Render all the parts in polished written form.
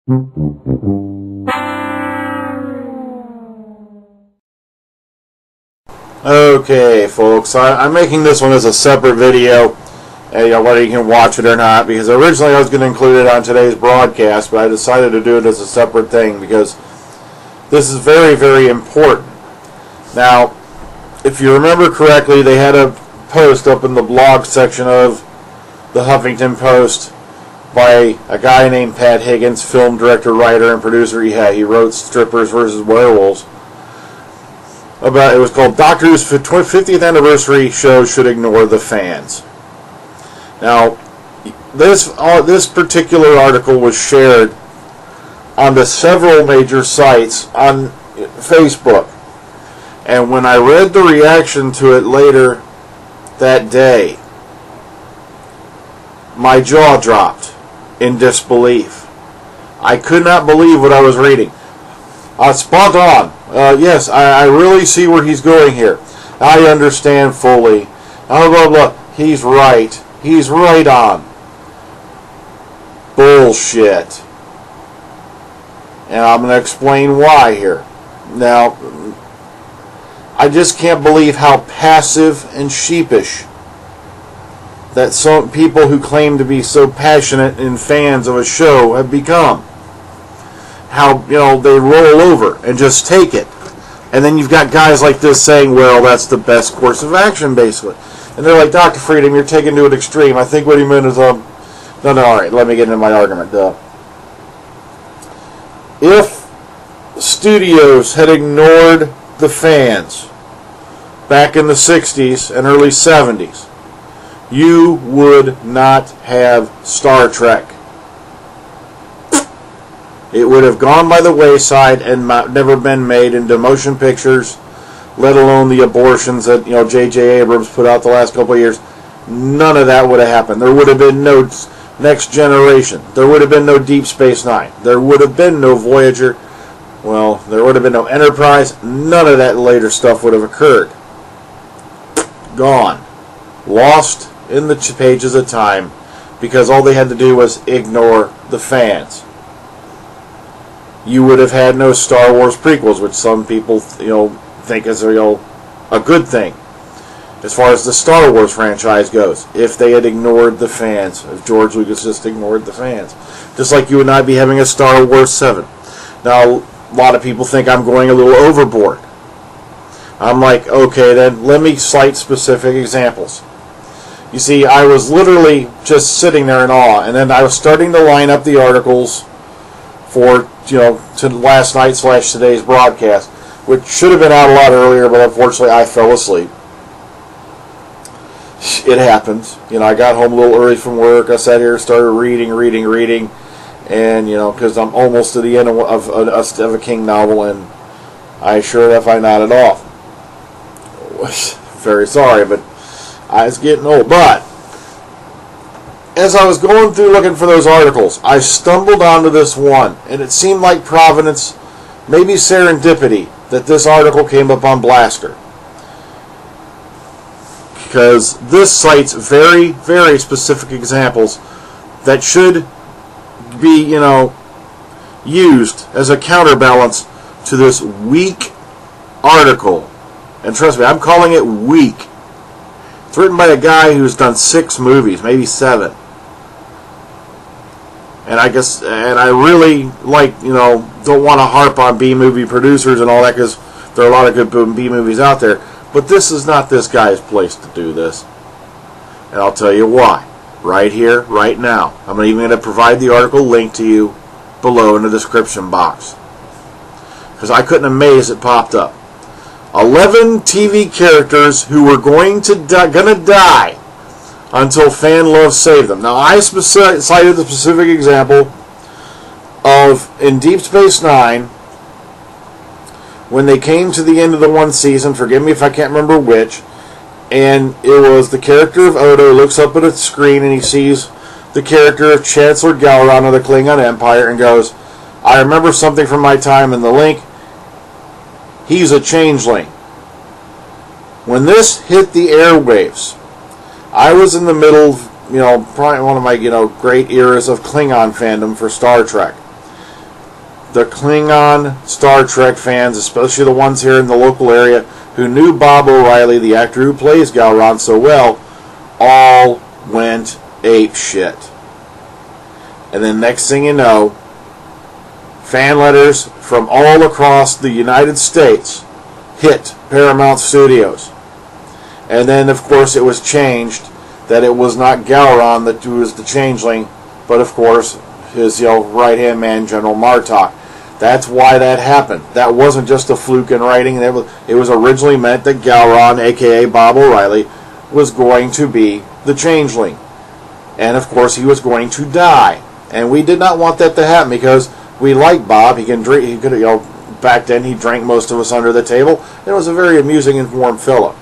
Okay, folks, I'm making this one as a separate video, whether you can watch it or not, because originally I was going to include it on today's broadcast, but I decided to do it as a separate thing because this is very, very important. Now, if you remember correctly, they had a post up in the blog section of the Huffington Post by a guy named Pat Higgins, film director, writer, and producer. Yeah, he wrote Strippers versus Werewolves. It was called Doctor Who's 50th Anniversary Show Should Ignore the Fans. Now, this particular article was shared onto several major sites on Facebook. And when I read the reaction to it later that day, my jaw dropped in disbelief. I could not believe what I was reading. Spot on. Yes, I really see where he's going here. I understand fully. Blah, blah, blah. He's right. He's right on. Bullshit. And I'm going to explain why here. Now, I just can't believe how passive and sheepish that some people who claim to be so passionate and fans of a show have become. How, they roll over and just take it. And then you've got guys like this saying, well, that's the best course of action, basically. And they're like, Dr. Freedom, you're taking it to an extreme. I think what he meant is, no, alright, let me get into my argument. If studios had ignored the fans back in the 60s and early 70s, you would not have Star Trek. It would have gone by the wayside and never been made into motion pictures, let alone the abortions that J.J. Abrams put out the last couple of years. None of that would have happened. There would have been no Next Generation. There would have been no Deep Space Nine. There would have been no Voyager. Well, there would have been no Enterprise. None of that later stuff would have occurred. Gone. Lost in the pages of time because all they had to do was ignore the fans. You would have had no Star Wars prequels, which some people, think is a good thing as far as the Star Wars franchise goes. If they had ignored the fans, if George Lucas just ignored the fans, just like you would not be having a Star Wars 7. Now, a lot of people think I'm going a little overboard. I'm like, okay, then let me cite specific examples. You see, I was literally just sitting there in awe, and then I was starting to line up the articles for to last night / today's broadcast, which should have been out a lot earlier, but unfortunately I fell asleep. It happens. I got home a little early from work. I sat here, started reading, and because I'm almost to the end of a King novel, and I sure enough I nodded off. Very sorry, but I was getting old. But as I was going through looking for those articles, I stumbled onto this one, and it seemed like providence, maybe serendipity, that this article came up on Blaster. Because this cites very, very specific examples that should be, used as a counterbalance to this weak article. And trust me, I'm calling it weak. It's written by a guy who's done 6 movies, maybe 7. And I really don't want to harp on B-movie producers and all that, because there are a lot of good B-movies out there. But this is not this guy's place to do this. And I'll tell you why. Right here, right now. I'm even going to provide the article link to you below in the description box. Because I couldn't amaze it popped up. 11 TV characters who were going to die until fan love saved them. Now, I cited the specific example of in Deep Space Nine, when they came to the end of the one season, forgive me if I can't remember which, and it was the character of Odo looks up at a screen and he sees the character of Chancellor Gowron of the Klingon Empire and goes, I remember something from my time in the Link. He's a changeling. When this hit the airwaves, I was in the middle of, probably one of my, great eras of Klingon fandom for Star Trek. the Klingon Star Trek fans, especially the ones here in the local area, who knew Bob O'Reilly, the actor who plays Gowron, so well, all went ape shit. And then next thing you know, fan letters from all across the United States hit Paramount Studios. And then, of course, it was changed that it was not Gowron that was the changeling, but, of course, his right-hand man, General Martok. That's why that happened. That wasn't just a fluke in writing. It was originally meant that Gowron, a.k.a. Bob O'Reilly, was going to be the changeling. And, of course, he was going to die. And we did not want that to happen because we like Bob. He can drink. He could, back then he drank most of us under the table. And it was a very amusing and warm fellow.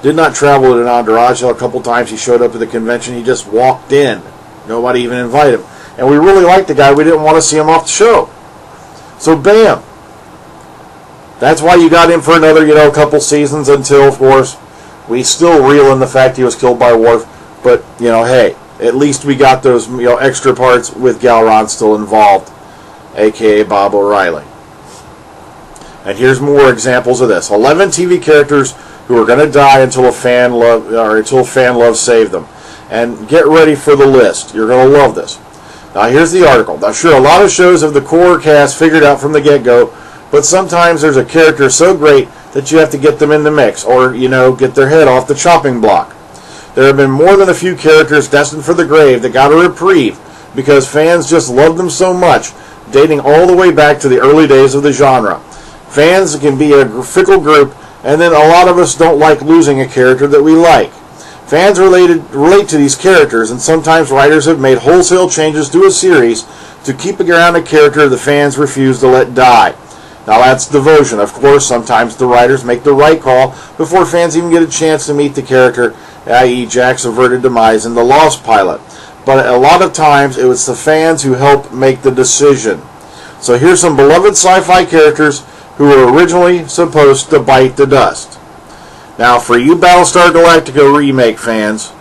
Did not travel in an entourage. A couple times he showed up at the convention. He just walked in. Nobody even invited him. And we really liked the guy. We didn't want to see him off the show. So bam. That's why you got him for another, couple seasons until, of course, we still reel in the fact he was killed by Worf. But, hey, at least we got those, extra parts with Gowron still involved, a.k.a. Bob O'Reilly. And here's more examples of this. 11 TV characters who are going to die until fan love saved them. And get ready for the list. You're going to love this. Now, here's the article. Now, sure, a lot of shows have the core cast figured out from the get-go, but sometimes there's a character so great that you have to get them in the mix or, get their head off the chopping block. There have been more than a few characters destined for the grave that got a reprieve because fans just loved them so much, dating all the way back to the early days of the genre. Fans can be a fickle group, and then a lot of us don't like losing a character that we like. Fans relate to these characters, and sometimes writers have made wholesale changes to a series to keep around a character the fans refuse to let die. Now that's devotion. Of course, sometimes the writers make the right call before fans even get a chance to meet the character, i.e. Jack's averted demise in The Lost Pilot. But a lot of times it was the fans who help make the decision. So here's some beloved sci-fi characters who were originally supposed to bite the dust. Now, for you Battlestar Galactica remake fans,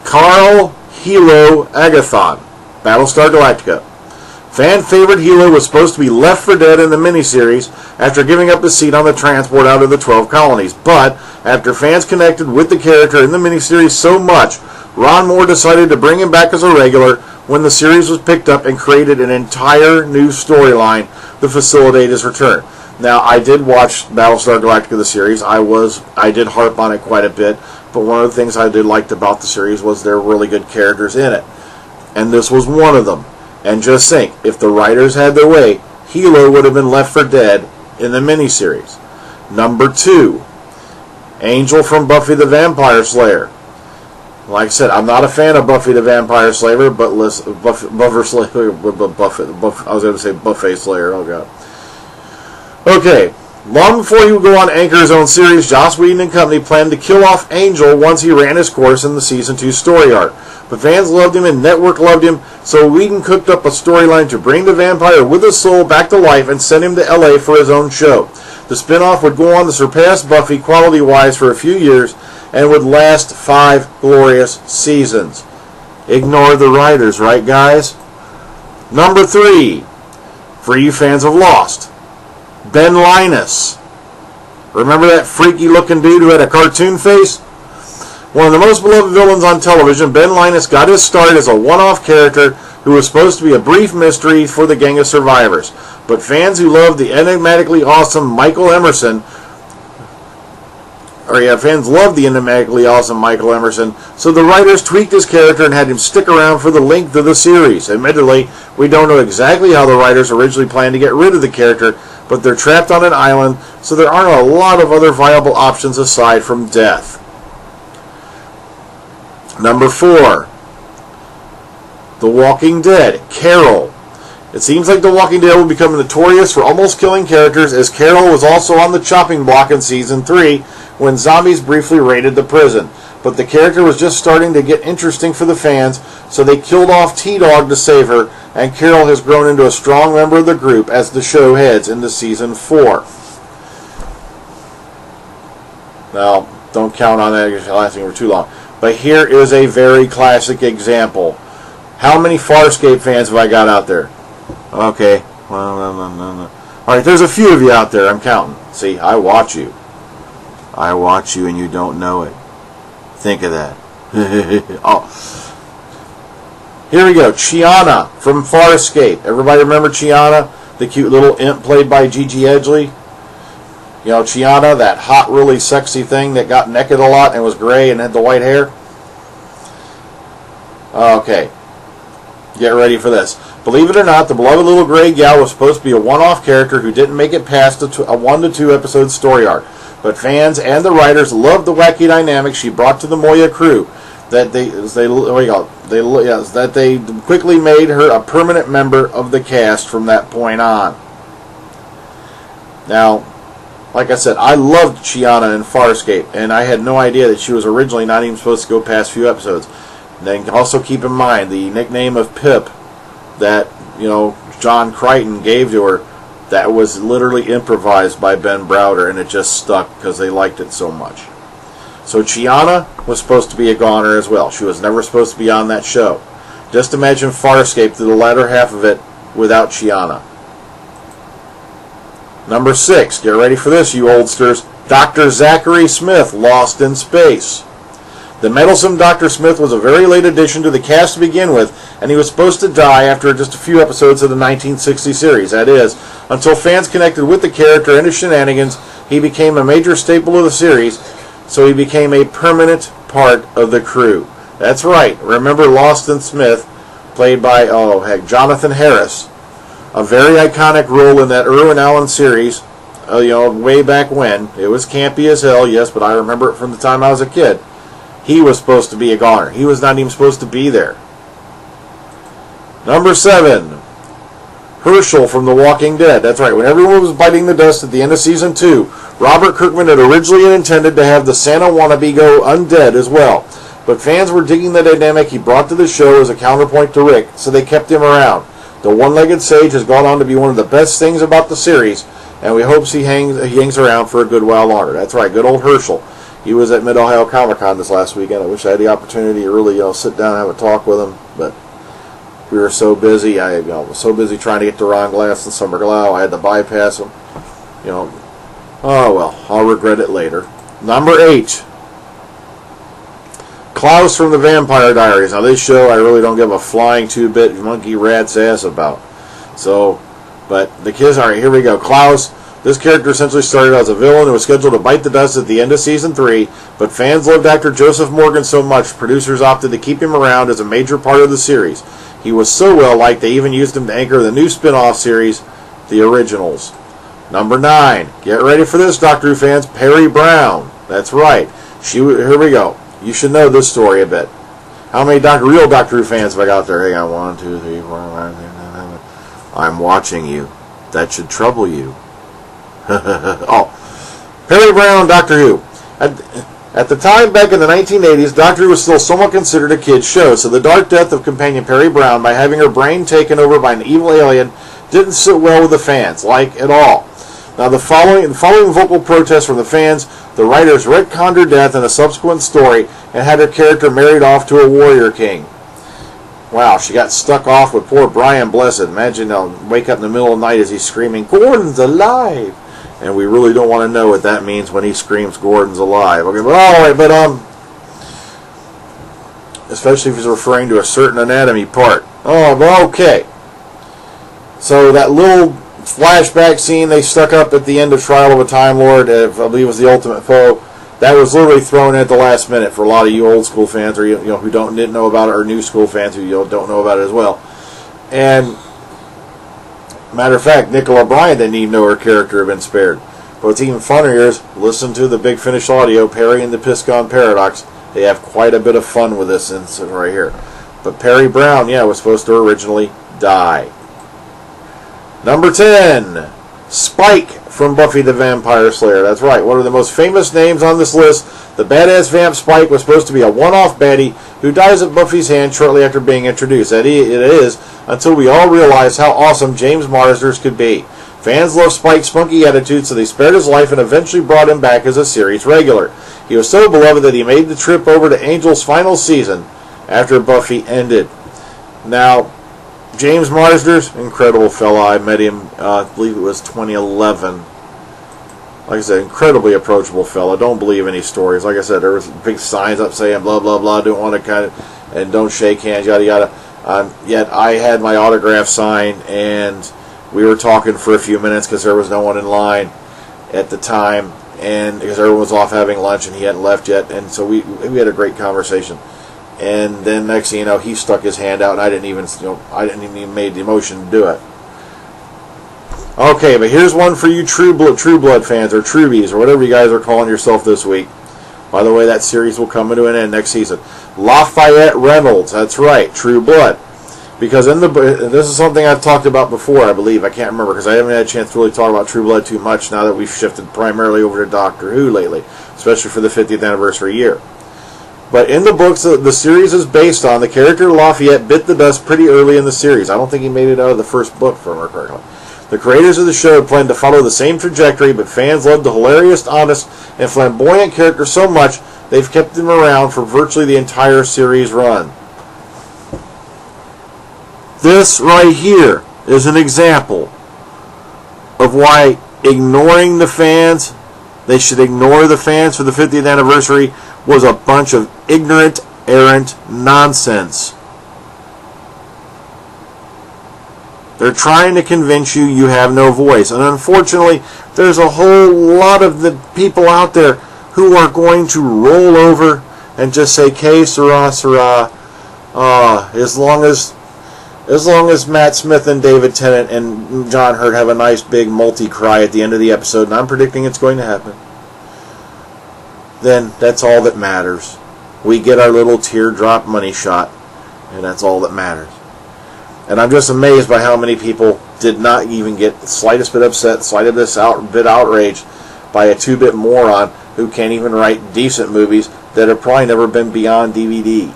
Carl Hilo Agathon, Battlestar Galactica. Fan favorite Hilo was supposed to be left for dead in the miniseries after giving up his seat on the transport out of the 12 colonies. But after fans connected with the character in the miniseries so much, Ron Moore decided to bring him back as a regular when the series was picked up and created an entire new storyline to facilitate his return. Now, I did watch Battlestar Galactica, the series. I did harp on it quite a bit, but one of the things I did like about the series was there were really good characters in it. And this was one of them. And just think, if the writers had their way, Hilo would have been left for dead in the miniseries. Number 2, Angel from Buffy the Vampire Slayer. Like I said, I'm not a fan of Buffy the Vampire Slayer, but listen, I was going to say Buffet Slayer, oh god. Okay, long before he would go on to anchor his own series, Joss Whedon and company planned to kill off Angel once he ran his course in the Season 2 story arc. But fans loved him and network loved him, so Whedon cooked up a storyline to bring the vampire with his soul back to life and send him to LA for his own show. The spinoff would go on to surpass Buffy quality-wise for a few years and would last 5 glorious seasons. Ignore the writers, right guys? Number 3, for you fans of Lost, Ben Linus. Remember that freaky-looking dude who had a cartoon face? One of the most beloved villains on television, Ben Linus got his start as a one-off character who was supposed to be a brief mystery for the gang of survivors. But fans who loved the enigmatically awesome Michael Emerson, so the writers tweaked his character and had him stick around for the length of the series. Admittedly, we don't know exactly how the writers originally planned to get rid of the character, but they're trapped on an island, so there aren't a lot of other viable options aside from death. Number 4, The Walking Dead, Carol. It seems like The Walking Dead will become notorious for almost killing characters, as Carol was also on the chopping block in Season 3 when zombies briefly raided the prison. But the character was just starting to get interesting for the fans, so they killed off T-Dog to save her, and Carol has grown into a strong member of the group as the show heads into Season 4. Now, don't count on that lasting for too long. But here is a very classic example. How many Farscape fans have I got out there? Okay. Well, no. All right, there's a few of you out there. I'm counting. See, I watch you. I watch you and you don't know it. Think of that. Oh. Here we go. Chiana from Farscape. Everybody remember Chiana? The cute little imp played by Gigi Edgley? You know, Chiana, that hot, really sexy thing that got naked a lot and was gray and had the white hair? Okay. Get ready for this. Believe it or not, the beloved little gray gal was supposed to be a one-off character who didn't make it past a 1 to 2 episode story arc. But fans and the writers loved the wacky dynamic she brought to the Moya crew. That they quickly made her a permanent member of the cast from that point on. Now, like I said, I loved Chiana in Farscape, and I had no idea that she was originally not even supposed to go past a few episodes. And then also keep in mind the nickname of Pip that, you know, John Crichton gave to her, that was literally improvised by Ben Browder, and it just stuck because they liked it so much. So Chiana was supposed to be a goner as well. She was never supposed to be on that show. Just imagine Farscape through the latter half of it without Chiana. Number 6, get ready for this, you oldsters. Dr. Zachary Smith, Lost in Space. The meddlesome Dr. Smith was a very late addition to the cast to begin with, and he was supposed to die after just a few episodes of the 1960 series. That is, until fans connected with the character and his shenanigans, he became a major staple of the series, so he became a permanent part of the crew. That's right. Remember Lost in Smith, played by, Jonathan Harris. A very iconic role in that Irwin Allen series, way back when. It was campy as hell, yes, but I remember it from the time I was a kid. He was supposed to be a goner. He was not even supposed to be there. Number 7, Herschel from The Walking Dead. That's right. When everyone was biting the dust at the end of Season 2, Robert Kirkman had originally intended to have the Santa wannabe go undead as well. But fans were digging the dynamic he brought to the show as a counterpoint to Rick, so they kept him around. The one-legged sage has gone on to be one of the best things about the series, and we hope he hangs around for a good while longer. That's right, good old Herschel. He was at Mid-Ohio Comic-Con this last weekend. I wish I had the opportunity to really, sit down and have a talk with him, but we were so busy. I was so busy trying to get to Ron Glass and Summer Glau, I had to bypass him. Oh well, I'll regret it later. Number 8, Klaus from the Vampire Diaries. Now this show I really don't give a flying two-bit monkey rat's ass about. But the kids, alright, here we go. Klaus. This character essentially started as a villain and was scheduled to bite the dust at the end of Season 3, but fans loved actor Joseph Morgan so much, producers opted to keep him around as a major part of the series. He was so well liked they even used him to anchor the new spin-off series, The Originals. Number 9, get ready for this, Doctor Who fans, Perry Brown. That's right. Here we go. You should know this story a bit. How many real Doctor Who fans have I got there? Hang on, 1, 2, 3, 4, 5, 6, 7. I'm watching you. That should trouble you. Perry Brown, Doctor Who. At the time, back in the 1980s, Doctor Who was still somewhat considered a kid's show, so the dark death of companion Perry Brown by having her brain taken over by an evil alien didn't sit well with the fans, at all. Now, the following vocal protest from the fans, the writers retconned her death in a subsequent story and had her character married off to a warrior king. Wow, she got stuck off with poor Brian Blessed. Imagine they'll wake up in the middle of the night as he's screaming, "Gordon's alive!" And we really don't want to know what that means when he screams Gordon's alive. Okay, but especially if he's referring to a certain anatomy part. Okay. So that little flashback scene they stuck up at the end of Trial of a Time Lord, I believe it was The Ultimate Foe, that was literally thrown in at the last minute for a lot of you old school fans, or who didn't know about it, or new school fans who don't know about it as well. And matter of fact, Nicola Bryant didn't even know her character had been spared. But what's even funnier is, listen to the Big Finish audio, Perry and the Piscon Paradox. They have quite a bit of fun with this incident right here. But Perry Brown, was supposed to originally die. Number 10, Spike from Buffy the Vampire Slayer. That's right, one of the most famous names on this list. The badass vamp Spike was supposed to be a one-off baddie who dies at Buffy's hand shortly after being introduced. It is, until we all realize how awesome James Marsders could be. Fans loved Spike's spunky attitude, so they spared his life and eventually brought him back as a series regular. He was so beloved that he made the trip over to Angel's final season after Buffy ended. Now, James Marsders, incredible fella. I met him, I believe it was 2011. Like I said, incredibly approachable fella. Don't believe any stories. Like I said, there was big signs up saying blah blah blah. Don't want to kind of, and don't shake hands, yada yada. Yet I had my autograph signed, and we were talking for a few minutes because there was no one in line at the time, and because everyone was off having lunch and he hadn't left yet, and so we had a great conversation. And then next thing you know, he stuck his hand out, and I didn't even made the motion to do it. Okay, but here's one for you True Blood fans, or Truebies, or whatever you guys are calling yourself this week. By the way, that series will come to an end next season. Lafayette Reynolds, that's right, True Blood. Because this is something I've talked about before, I believe. I can't remember, because I haven't had a chance to really talk about True Blood too much now that we've shifted primarily over to Doctor Who lately, especially for the 50th anniversary year. But in the books the series is based on, the character Lafayette bit the dust pretty early in the series. I don't think he made it out of the first book, if I remember correctly. The creators of the show planned to follow the same trajectory, but fans loved the hilarious, honest, and flamboyant character so much they've kept him around for virtually the entire series run. This right here is an example of why ignoring the fans, they should ignore the fans for the 50th anniversary, was a bunch of ignorant, errant nonsense. They're trying to convince you you have no voice. And unfortunately, there's a whole lot of the people out there who are going to roll over and just say, "Que sera, sera," as long as Matt Smith and David Tennant and John Hurt have a nice big multi-cry at the end of the episode, and I'm predicting it's going to happen, then that's all that matters. We get our little teardrop money shot, and that's all that matters. And I'm just amazed by how many people did not even get the slightest bit upset, slightest bit outraged by a two-bit moron who can't even write decent movies that have probably never been beyond DVD.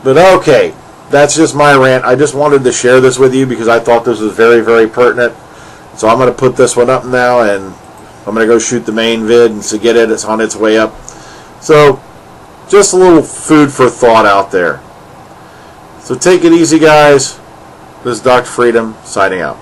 But okay, that's just my rant. I just wanted to share this with you because I thought this was very, very pertinent. So I'm going to put this one up now, and I'm going to go shoot the main vid and so get it. It's on its way up. So just a little food for thought out there. So take it easy, guys. This is Dr. Freedom signing out.